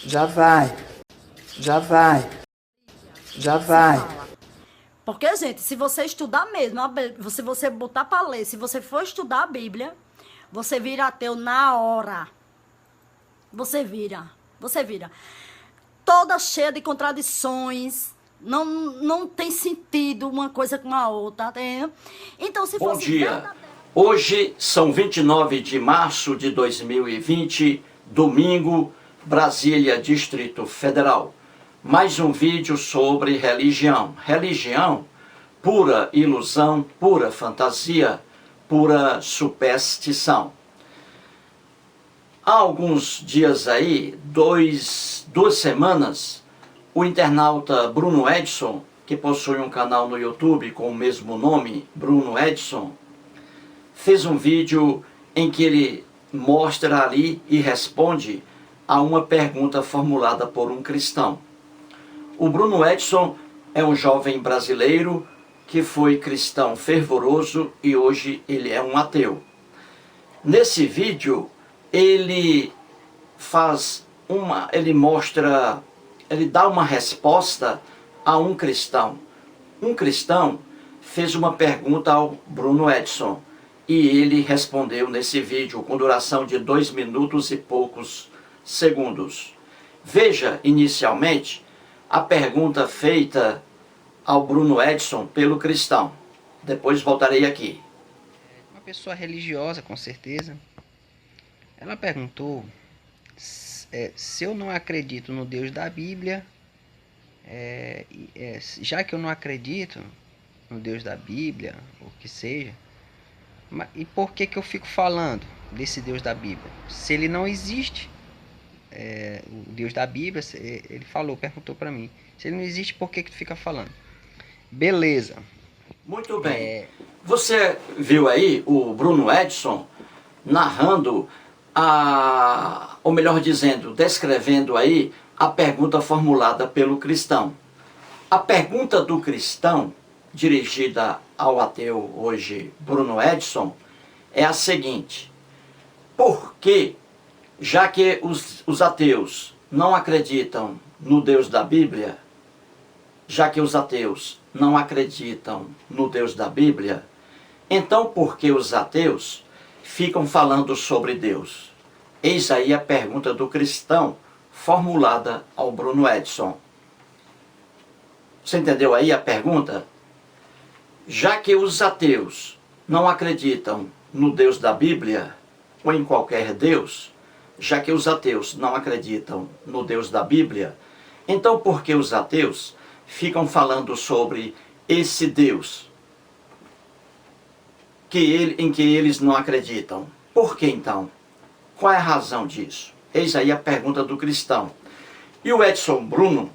Já vai, já vai, já vai. Porque, gente, se você estudar mesmo, se você botar para ler, se você for estudar a Bíblia, você vira ateu na hora. Você vira. Você vira. Toda cheia de contradições. Não tem sentido uma coisa com a outra, tá entendendo? Então, se Bom fosse dia. verdadeiro. Hoje são 29 de março de 2020, domingo, Brasília, Distrito Federal. Mais um vídeo sobre religião. Religião, pura ilusão, pura fantasia, pura superstição. Há alguns dias aí, duas semanas, o internauta Bruno Edson, que possui um canal no YouTube com o mesmo nome, Bruno Edson, fez um vídeo em que ele mostra ali e responde a uma pergunta formulada por um cristão. O Bruno Edson é um jovem brasileiro que foi cristão fervoroso e hoje ele é um ateu. Nesse vídeo, ele dá uma resposta a um cristão. Um cristão fez uma pergunta ao Bruno Edson e ele respondeu nesse vídeo com duração de 2 minutos e poucos segundos. Veja inicialmente a pergunta feita ao Bruno Edson pelo cristão. Depois voltarei aqui. Uma pessoa religiosa, com certeza. Ela perguntou se eu não acredito no Deus da Bíblia, já que eu não acredito no Deus da Bíblia, o que seja, e por que eu fico falando desse Deus da Bíblia? Se ele não existe, o Deus da Bíblia, ele perguntou para mim, se ele não existe, por que tu fica falando? Beleza. Muito bem. Você viu aí o Bruno Edson narrando, ou melhor dizendo, descrevendo aí a pergunta formulada pelo cristão. A pergunta do cristão, dirigida ao ateu hoje, Bruno Edson, é a seguinte: por que, já que os ateus não acreditam no Deus da Bíblia, então por que os ateus ficam falando sobre Deus? Eis aí a pergunta do cristão formulada ao Bruno Edson. Você entendeu aí a pergunta? Já que os ateus não acreditam no Deus da Bíblia, ou em qualquer Deus, já que os ateus não acreditam no Deus da Bíblia, então por que os ateus ficam falando sobre esse Deus em que eles não acreditam? Por que então? Qual é a razão disso? Eis aí a pergunta do cristão. E o Edson Bruno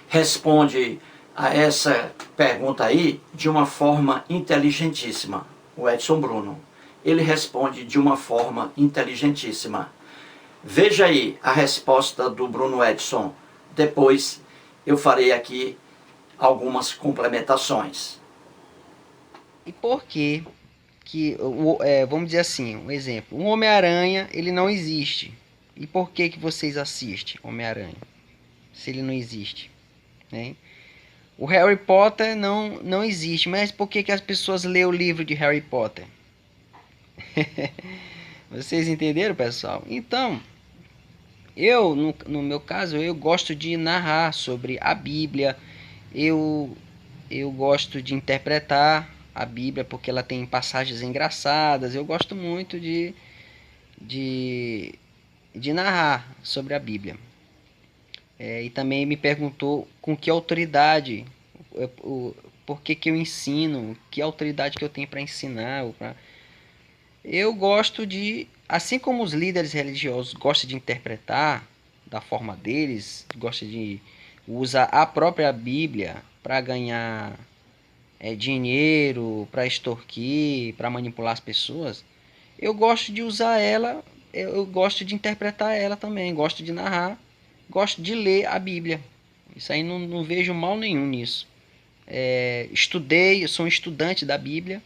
responde a essa pergunta aí de uma forma inteligentíssima. O Edson Bruno, ele responde de uma forma inteligentíssima. Veja aí a resposta do Bruno Edson. Depois eu farei aqui algumas complementações. E por que vamos dizer assim, um exemplo, um Homem-Aranha, ele não existe. E por que vocês assistem Homem-Aranha, se ele não existe, né? O Harry Potter não existe, mas por que as pessoas lêem o livro de Harry Potter? Vocês entenderam, pessoal? Então, no meu caso, eu gosto de narrar sobre a Bíblia. Eu gosto de interpretar a Bíblia porque ela tem passagens engraçadas. Eu gosto muito de narrar sobre a Bíblia. E também me perguntou com que autoridade, por que eu ensino, que autoridade que eu tenho para ensinar. Eu gosto assim como os líderes religiosos gostam de interpretar da forma deles, gostam de usar a própria Bíblia para ganhar dinheiro, para extorquir, para manipular as pessoas, eu gosto de usar ela, eu gosto de interpretar ela também, gosto de narrar, gosto de ler a Bíblia. Isso aí não vejo mal nenhum nisso. Eu sou um estudante da Bíblia,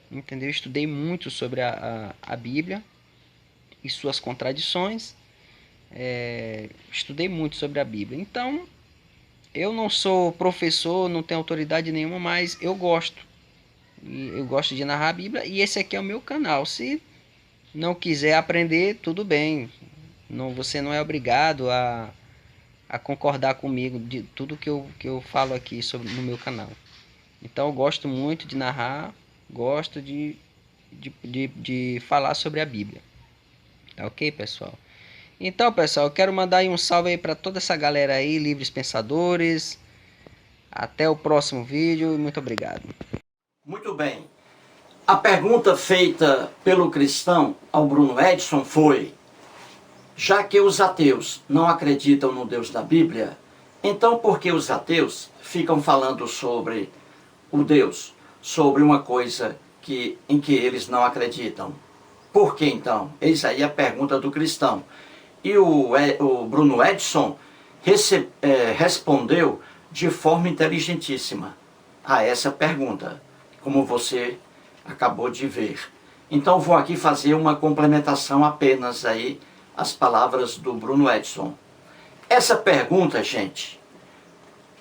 entendeu? Estudei muito sobre a Bíblia e suas contradições. estudei muito sobre a Bíblia. Então, eu não sou professor, não tenho autoridade nenhuma, mas eu gosto. Eu gosto de narrar a Bíblia e esse aqui é o meu canal. Se não quiser aprender, tudo bem. Não, você não é obrigado a concordar comigo de tudo que eu falo aqui no meu canal. Então eu gosto muito de narrar, gosto de falar sobre a Bíblia. Tá ok, pessoal? Então, pessoal, eu quero mandar aí um salve aí para toda essa galera aí, livres pensadores. Até o próximo vídeo e muito obrigado. Muito bem. A pergunta feita pelo cristão ao Bruno Edson foi: já que os ateus não acreditam no Deus da Bíblia, então por que os ateus ficam falando sobre o Deus, sobre uma coisa em que eles não acreditam? Por que então? Eis aí a pergunta do cristão. E o Bruno Edson respondeu de forma inteligentíssima a essa pergunta, como você acabou de ver. Então vou aqui fazer uma complementação apenas aí às palavras do Bruno Edson. Essa pergunta, gente,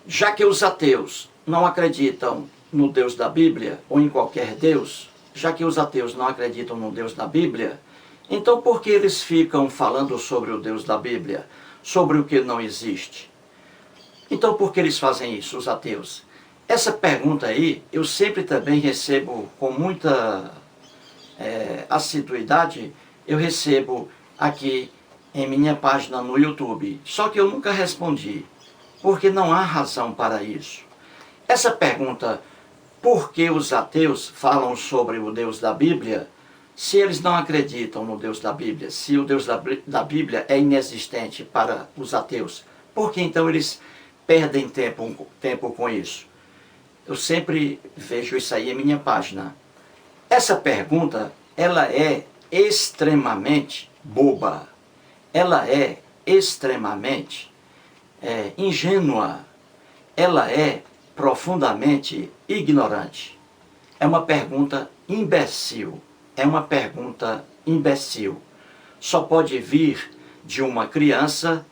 já que os ateus não acreditam no Deus da Bíblia, ou em qualquer Deus, já que os ateus não acreditam no Deus da Bíblia, então por que eles ficam falando sobre o Deus da Bíblia, sobre o que não existe? Então por que eles fazem isso, os ateus? Essa pergunta aí, eu sempre também recebo com muita assiduidade, eu recebo aqui em minha página no YouTube. Só que eu nunca respondi, porque não há razão para isso. Essa pergunta, por que os ateus falam sobre o Deus da Bíblia, se eles não acreditam no Deus da Bíblia, se o Deus da Bíblia é inexistente para os ateus, por que então eles perdem tempo com isso? Eu sempre vejo isso aí em minha página. Essa pergunta, ela é extremamente boba. Ela é extremamente ingênua. Ela é profundamente ignorante. É uma pergunta imbecil. É uma pergunta imbecil. Só pode vir de uma criança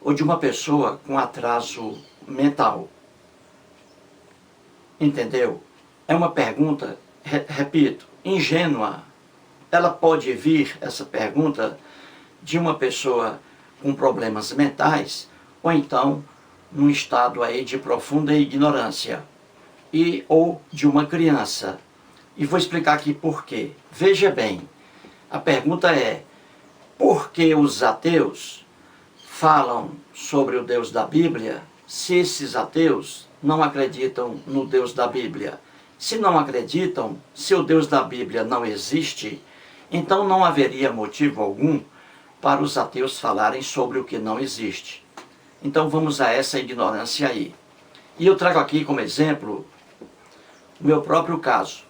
ou de uma pessoa com atraso mental. Entendeu? É uma pergunta, repito, ingênua. Ela pode vir, essa pergunta, de uma pessoa com problemas mentais, ou então num estado aí de profunda ignorância, ou de uma criança. E vou explicar aqui por quê. Veja bem, a pergunta é: por que os ateus falam sobre o Deus da Bíblia, se esses ateus não acreditam no Deus da Bíblia? Se não acreditam, se o Deus da Bíblia não existe, então não haveria motivo algum para os ateus falarem sobre o que não existe. Então vamos a essa ignorância aí. E eu trago aqui como exemplo o meu próprio caso.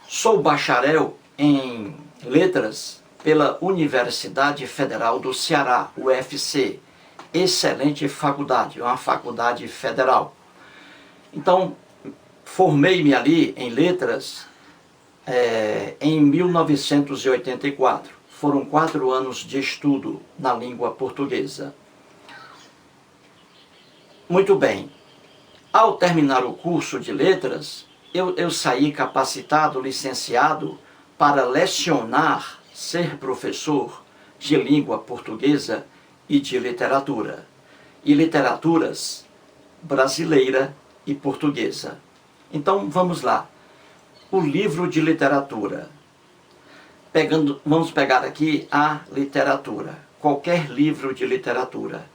Sou bacharel em letras pela Universidade Federal do Ceará, UFC. Excelente faculdade, uma faculdade federal. Então, formei-me ali em letras em 1984. Foram 4 anos de estudo na língua portuguesa. Muito bem. Ao terminar o curso de letras, eu saí capacitado, licenciado, para lecionar, ser professor de língua portuguesa e de literatura. E literaturas brasileira e portuguesa. Então, vamos lá. O livro de literatura. Vamos pegar aqui a literatura. Qualquer livro de literatura.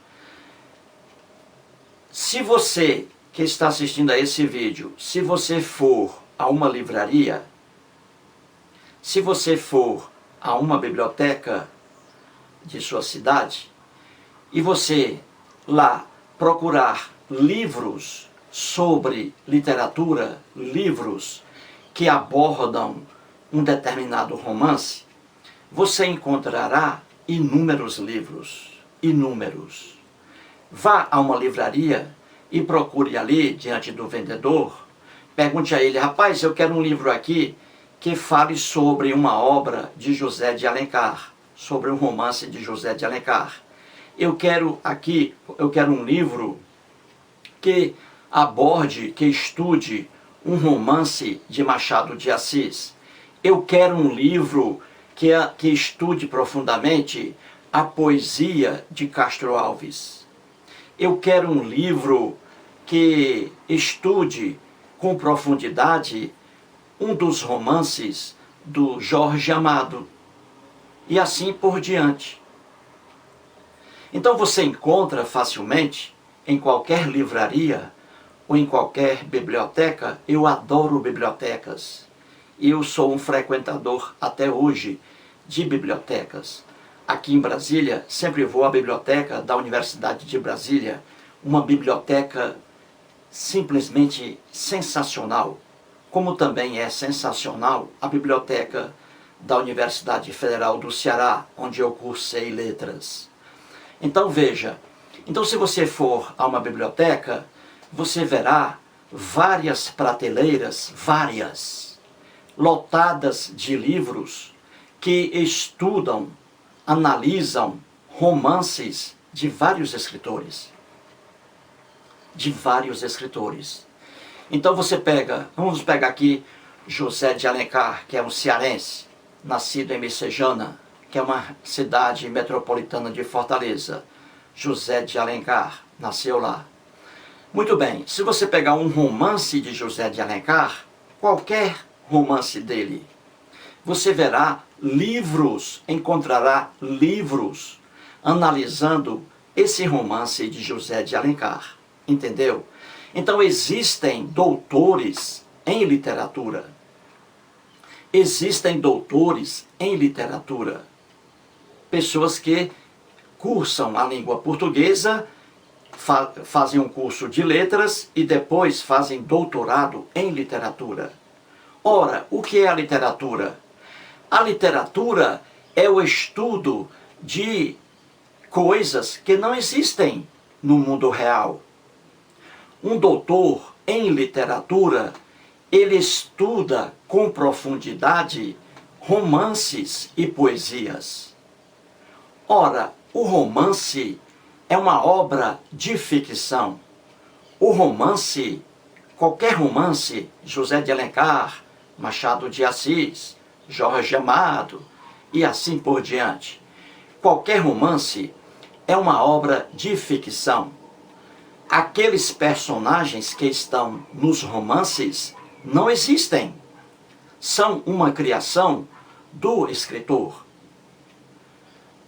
Se você que está assistindo a esse vídeo, se você for a uma livraria, se você for a uma biblioteca de sua cidade, e você lá procurar livros sobre literatura, livros que abordam um determinado romance, você encontrará inúmeros livros, inúmeros. Vá a uma livraria e procure ali, diante do vendedor, pergunte a ele: rapaz, eu quero um livro aqui que fale sobre uma obra de José de Alencar, sobre um romance de José de Alencar. eu quero um livro que aborde, que estude um romance de Machado de Assis. Eu quero um livro que estude profundamente a poesia de Castro Alves. Eu quero um livro que estude com profundidade um dos romances do Jorge Amado. E assim por diante. Então você encontra facilmente em qualquer livraria ou em qualquer biblioteca. Eu adoro bibliotecas. Eu sou um frequentador até hoje de bibliotecas. Aqui em Brasília, sempre vou à biblioteca da Universidade de Brasília, uma biblioteca simplesmente sensacional, como também é sensacional a biblioteca da Universidade Federal do Ceará, onde eu cursei letras. Então veja, se você for a uma biblioteca, você verá várias prateleiras, lotadas de livros que estudam, analisam romances de vários escritores. Então vamos pegar aqui José de Alencar, que é um cearense, nascido em Messejana, que é uma cidade metropolitana de Fortaleza. José de Alencar nasceu lá. Muito bem, se você pegar um romance de José de Alencar, qualquer romance dele, você encontrará livros analisando esse romance de José de Alencar. Entendeu? Então existem doutores em literatura. Pessoas que cursam a língua portuguesa, fazem um curso de letras e depois fazem doutorado em literatura. Ora, o que é a literatura? A literatura é o estudo de coisas que não existem no mundo real. Um doutor em literatura, ele estuda com profundidade romances e poesias. Ora, o romance é uma obra de ficção. O romance, qualquer romance, José de Alencar, Machado de Assis, Jorge Amado e assim por diante. Qualquer romance é uma obra de ficção. Aqueles personagens que estão nos romances não existem. São uma criação do escritor.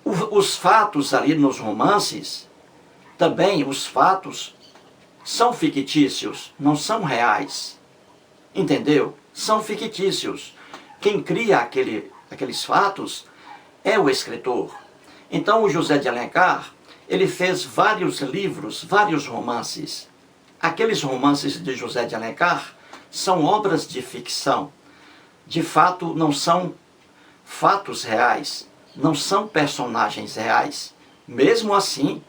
Os fatos ali nos romances, também os fatos são fictícios, não são reais. Entendeu? São fictícios. Quem cria aqueles fatos é o escritor. Então o José de Alencar, ele fez vários livros, vários romances. Aqueles romances de José de Alencar são obras de ficção. De fato, não são fatos reais, não são personagens reais. Mesmo assim,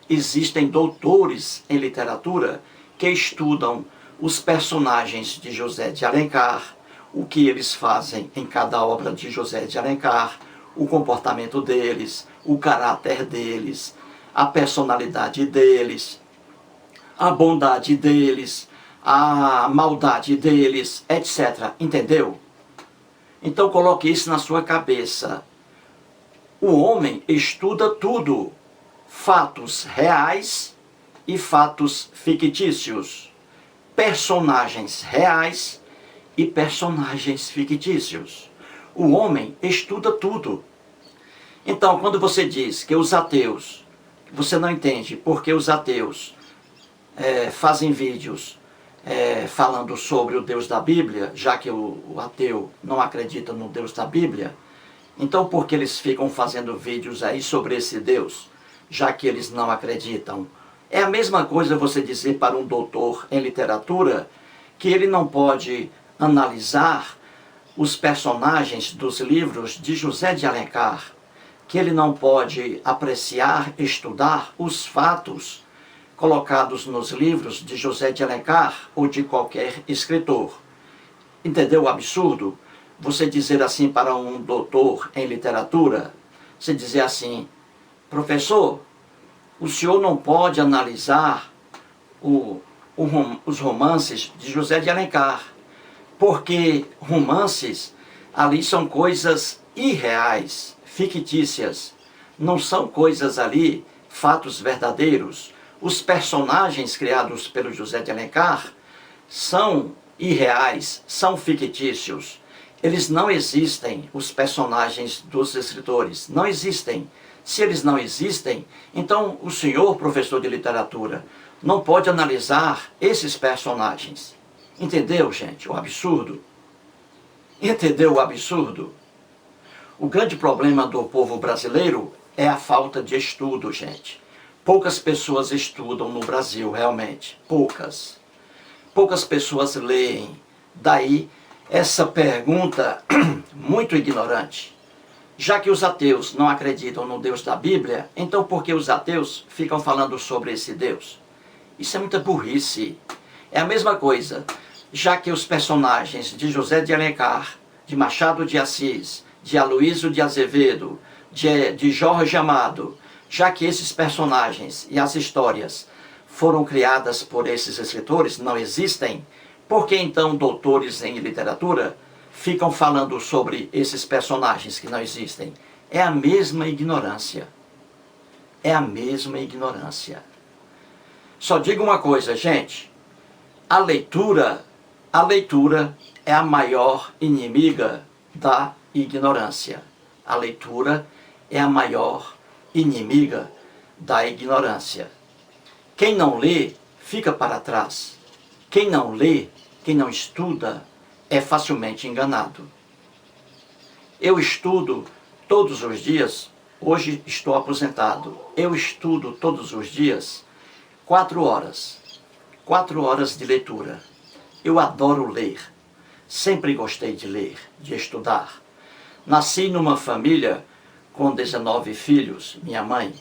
existem doutores em literatura que estudam os personagens de José de Alencar, o que eles fazem em cada obra de José de Alencar, o comportamento deles, o caráter deles, a personalidade deles, a bondade deles, a maldade deles, etc. Entendeu? Então coloque isso na sua cabeça. O homem estuda tudo, fatos reais e fatos fictícios, personagens reais e personagens fictícios. O homem estuda tudo. Então, quando você diz que os ateus, você não entende porque os ateus fazem vídeos falando sobre o Deus da Bíblia, já que o ateu não acredita no Deus da Bíblia, então por que eles ficam fazendo vídeos aí sobre esse Deus, já que eles não acreditam? É a mesma coisa você dizer para um doutor em literatura que ele não pode analisar os personagens dos livros de José de Alencar, que ele não pode apreciar, estudar os fatos colocados nos livros de José de Alencar ou de qualquer escritor. Entendeu o absurdo? Você dizer assim para um doutor em literatura, você dizer assim: professor, o senhor não pode analisar os romances de José de Alencar, porque romances ali são coisas irreais, fictícias, não são coisas ali, fatos verdadeiros. Os personagens criados pelo José de Alencar são irreais, são fictícios. Eles não existem, os personagens dos escritores, não existem. Se eles não existem, então o senhor, professor de literatura, não pode analisar esses personagens. Entendeu, gente, o absurdo? Entendeu o absurdo? O grande problema do povo brasileiro é a falta de estudo, gente. Poucas pessoas estudam no Brasil, realmente. Poucas. Poucas pessoas leem. Daí essa pergunta muito ignorante. Já que os ateus não acreditam no Deus da Bíblia, então por que os ateus ficam falando sobre esse Deus? Isso é muita burrice. É a mesma coisa. Já que os personagens de José de Alencar, de Machado de Assis, de Aloísio de Azevedo, de Jorge Amado, já que esses personagens e as histórias foram criadas por esses escritores, não existem, por que então doutores em literatura ficam falando sobre esses personagens que não existem? É a mesma ignorância. É a mesma ignorância. Só digo uma coisa, gente. A leitura é a maior inimiga da ignorância. A leitura é a maior inimiga da ignorância. Quem não lê, fica para trás. Quem não lê, quem não estuda, é facilmente enganado. Eu estudo todos os dias, hoje estou aposentado, eu estudo todos os dias 4 horas. 4 horas de leitura. Eu adoro ler. Sempre gostei de ler, de estudar. Nasci numa família com 19 filhos, minha mãe.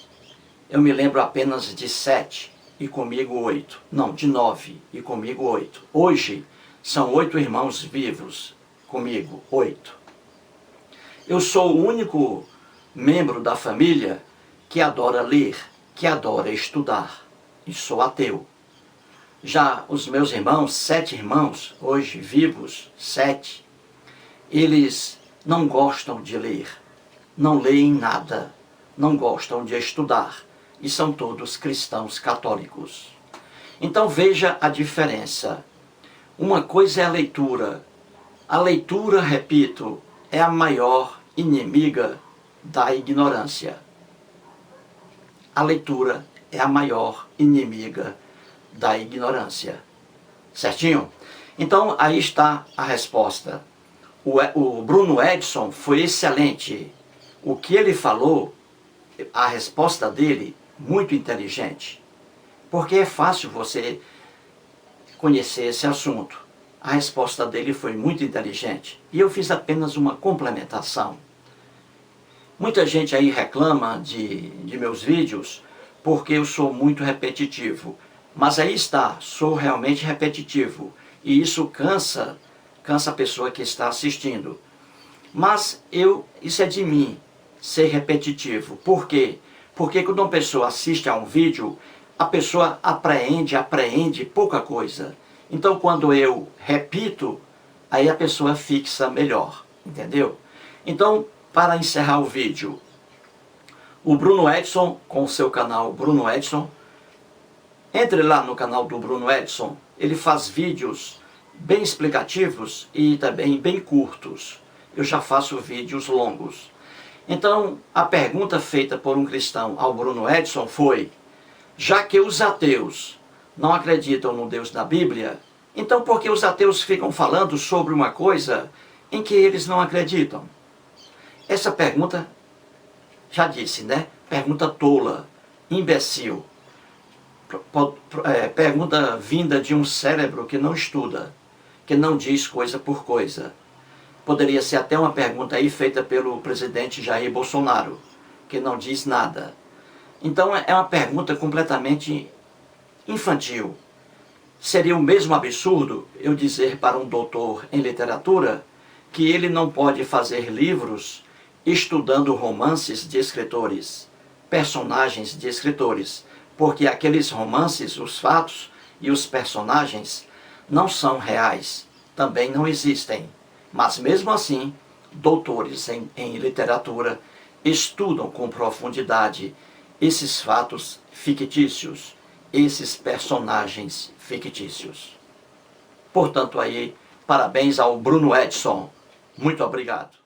Eu me lembro apenas de 7 e comigo 8. Não, de 9 e comigo 8. Hoje são 8 irmãos vivos, comigo 8. Eu sou o único membro da família que adora ler, que adora estudar. E sou ateu. Já os meus irmãos, 7 irmãos, hoje vivos, 7, eles não gostam de ler, não leem nada, não gostam de estudar, e são todos cristãos católicos. Então veja a diferença. Uma coisa é a leitura. A leitura, repito, é a maior inimiga da ignorância. A leitura é a maior inimiga da ignorância. Certinho? Então, aí está a resposta. O Bruno Edson foi excelente. O que ele falou, a resposta dele, muito inteligente. Porque é fácil você conhecer esse assunto. A resposta dele foi muito inteligente. E eu fiz apenas uma complementação. Muita gente aí reclama de meus vídeos porque eu sou muito repetitivo. Mas aí está, sou realmente repetitivo. E isso cansa a pessoa que está assistindo. Mas isso é de mim, ser repetitivo. Por quê? Porque quando uma pessoa assiste a um vídeo, a pessoa apreende pouca coisa. Então quando eu repito, aí a pessoa fixa melhor. Entendeu? Então, para encerrar o vídeo, o Bruno Edson, com o seu canal Bruno Edson, entre lá no canal do Bruno Edson, ele faz vídeos bem explicativos e também bem curtos. Eu já faço vídeos longos. Então, a pergunta feita por um cristão ao Bruno Edson foi: já que os ateus não acreditam no Deus da Bíblia, então por que os ateus ficam falando sobre uma coisa em que eles não acreditam? Essa pergunta, já disse, né? Pergunta tola, imbecil. Pergunta vinda de um cérebro que não estuda, que não diz coisa por coisa. Poderia ser até uma pergunta aí feita pelo presidente Jair Bolsonaro, que não diz nada. Então é uma pergunta completamente infantil. Seria o mesmo absurdo eu dizer para um doutor em literatura que ele não pode fazer livros estudando romances de escritores. personagens de escritores, porque aqueles romances, os fatos e os personagens não são reais, também não existem. Mas mesmo assim, doutores em literatura estudam com profundidade esses fatos fictícios, esses personagens fictícios. Portanto, aí, parabéns ao Bruno Edson. Muito obrigado.